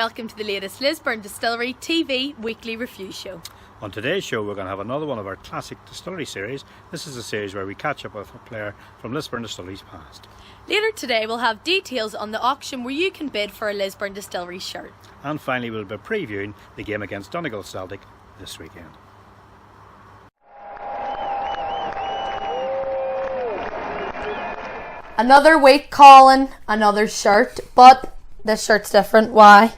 welcome to the latest Lisburn Distillery TV weekly review show. On today's show we're going to have another one of our classic distillery series. This is a series where we catch up with a player from Lisburn Distillery's past. Later today we'll have details on the auction where you can bid for a Lisburn Distillery shirt. And finally we'll be previewing the game against Donegal Celtic this weekend. Another week, Colin, another shirt, but this shirt's different. Why?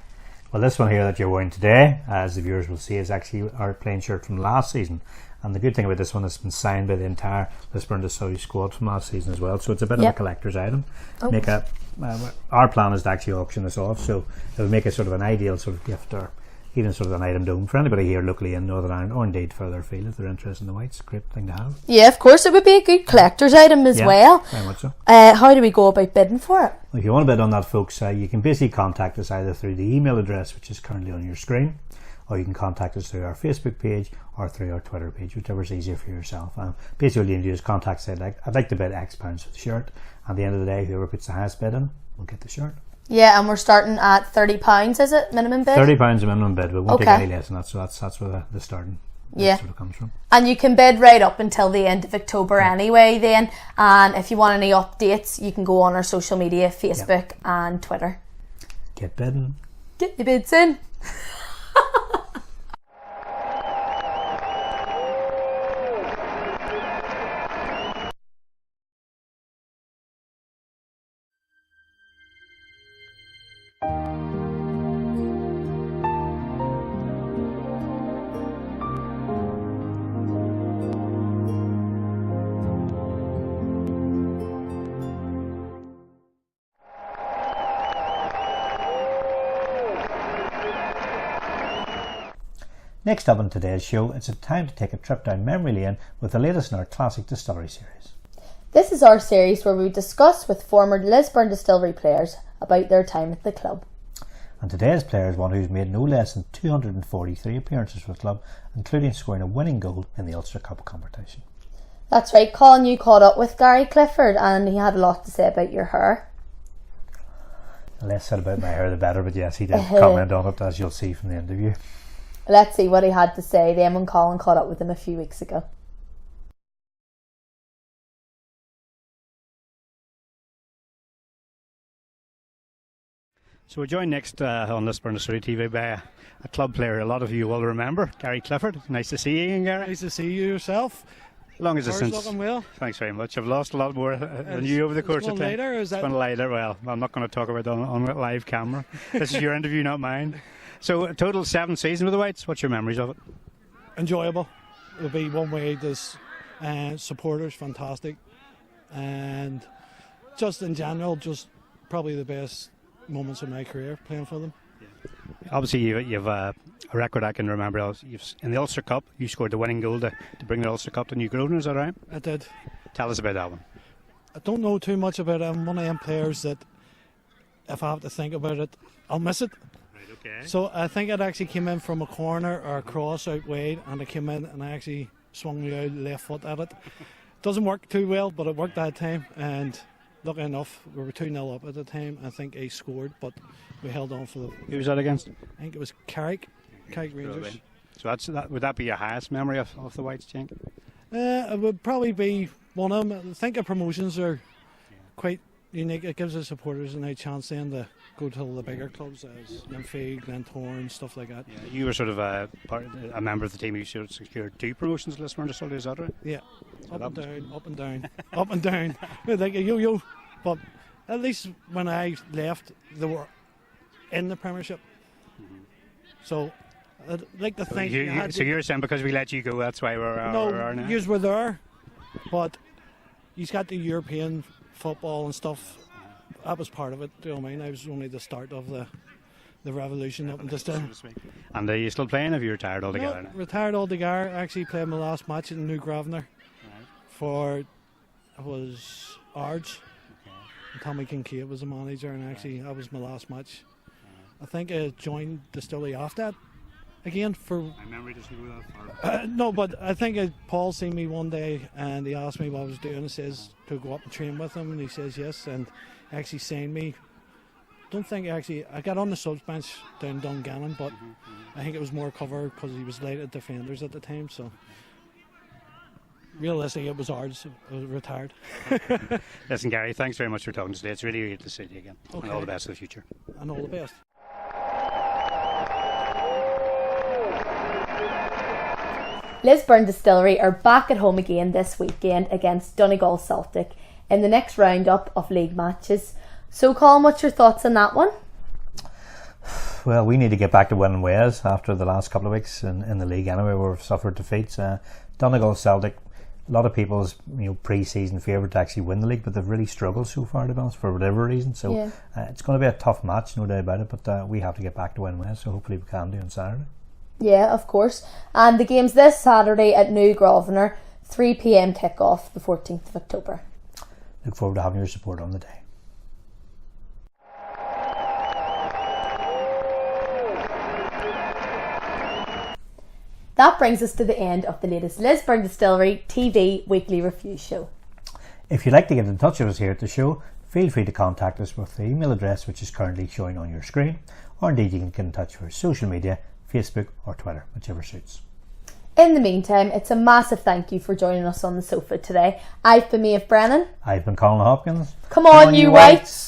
Well, this one here that you're wearing today, as the viewers will see, is actually our plain shirt from last season. And the good thing about this one is it's been signed by the entire Lisburn Distillery squad from last season as well. So it's a bit of a collector's item. Our plan is to actually auction this off, so it will make it sort of an ideal sort of gift or even sort of an item dome for anybody here locally in Northern Ireland, or indeed further afield if they're interested in the whites. Great thing to have. Yeah, of course, it would be a good collector's item as well. Very much so. How do we go about bidding for it? Well, if you want to bid on that, folks, you can basically contact us either through the email address which is currently on your screen, or you can contact us through our Facebook page or through our Twitter page, whichever's easier for yourself. Basically all you need to do is contact, say, I'd like to bid X pounds for the shirt, and at the end of the day whoever puts the highest bid in will get the shirt. Yeah, and we're starting at £30, is it? Minimum bid? £30 a minimum bid. We won't take any less than that, so that's where the starting sort of comes from. And you can bid right up until the end of October anyway then. And if you want any updates, you can go on our social media, Facebook and Twitter. Get bidding. Get your bids in. Next up on today's show, it's a time to take a trip down memory lane with the latest in our classic distillery series. This is our series where we discuss with former Lisburn Distillery players about their time at the club. And today's player is one who's made no less than 243 appearances for the club, including scoring a winning goal in the Ulster Cup competition. That's right, Colin, you caught up with Gary Clifford and he had a lot to say about your hair. The less said about my hair the better, but yes, he did comment on it, as you'll see from the interview. Let's see what he had to say then when Colin caught up with him a few weeks ago. So we're joined next on Lisburn Distillery TV by a club player a lot of you will remember, Gary Clifford. Nice to see you again, Gary. Nice to see you yourself. How long is it since? Looking well. Thanks very much. I've lost a lot more than you over the course of time. It's been later. Well, I'm not going to talk about it on live camera. This is your interview, not mine. So a total 7 seasons with the Whites. What's your memories of it? Enjoyable. It'll be one way. There's supporters, fantastic, and just in general, just probably the best moments of my career playing for them. Yeah. Obviously, you've a record I can remember. In the Ulster Cup, you scored the winning goal to bring the Ulster Cup to New Grosvenor. Is that right? I did. Tell us about that one. I don't know too much about it. I'm one of them players that, if I have to think about it, I'll miss it. Okay. So I think it actually came in from a corner or a cross out wide, and I came in and I actually swung my left foot at it. Doesn't work too well, but it worked that time, and lucky enough we were 2-0 up at the time. I think he scored, but we held on for the... Who was that against? I think it was Carrick Rangers. So would that be your highest memory of the Whites, Jink? It would probably be one of them. I think the promotions are quite unique. It gives the supporters a nice chance then to go to the bigger clubs as Linfield, Glentoran, stuff like that. Yeah, you were sort of a member of the team who secured 2 promotions at Lisburn Distillery, is that right? Yeah, up and down, up and down, like a yo-yo. But at least when I left, they were in the Premiership. Mm-hmm. So I'd like to think... So you're saying because we let you go, that's why we're now? No, you were there, but you've got the European football and stuff. That was part of it, do you know what I mean? I was only the start of the revolution up in Distillery. And are you still playing, or have you retired altogether? No, retired altogether. I actually played my last match in New Grosvenor for, it was Ards. Okay. Tommy Kincaid was the manager, and actually that was my last match. I think I joined Distillery after that. Again, for... My memory doesn't go that far. No, but I think Paul seen me one day and he asked me what I was doing. He says to go up and train with him, and he says yes, and actually signed me don't think actually. I got on the subs bench down Dungannon, but I think it was more cover because he was late at defenders at the time. So realistically, it was ours. I was retired. Listen, Gary, thanks very much for talking today. It's really good to see you again. Okay. And all the best for the future. And all the best. Lisburn Distillery are back at home again this weekend against Donegal Celtic in the next roundup of league matches. So, Colin, what's your thoughts on that one? Well, we need to get back to winning ways after the last couple of weeks in the league anyway, where we've suffered defeats. Donegal Celtic, a lot of people's pre-season favourite to actually win the league, but they've really struggled so far, to be honest, for whatever reason. So it's going to be a tough match, no doubt about it, but we have to get back to winning ways, so hopefully we can do on Saturday. Yeah, of course. And the game's this Saturday at New Grosvenor, 3 p.m. kick-off, the 14th of October. Look forward to having your support on the day. That brings us to the end of the latest Lisburn Distillery TV weekly review show. If you'd like to get in touch with us here at the show, feel free to contact us with the email address which is currently showing on your screen, or indeed you can get in touch with our social media, Facebook or Twitter, whichever suits. In the meantime, it's a massive thank you for joining us on the sofa today. I've been Maeve Brennan. I've been Colin Hopkins. Come on, you whites!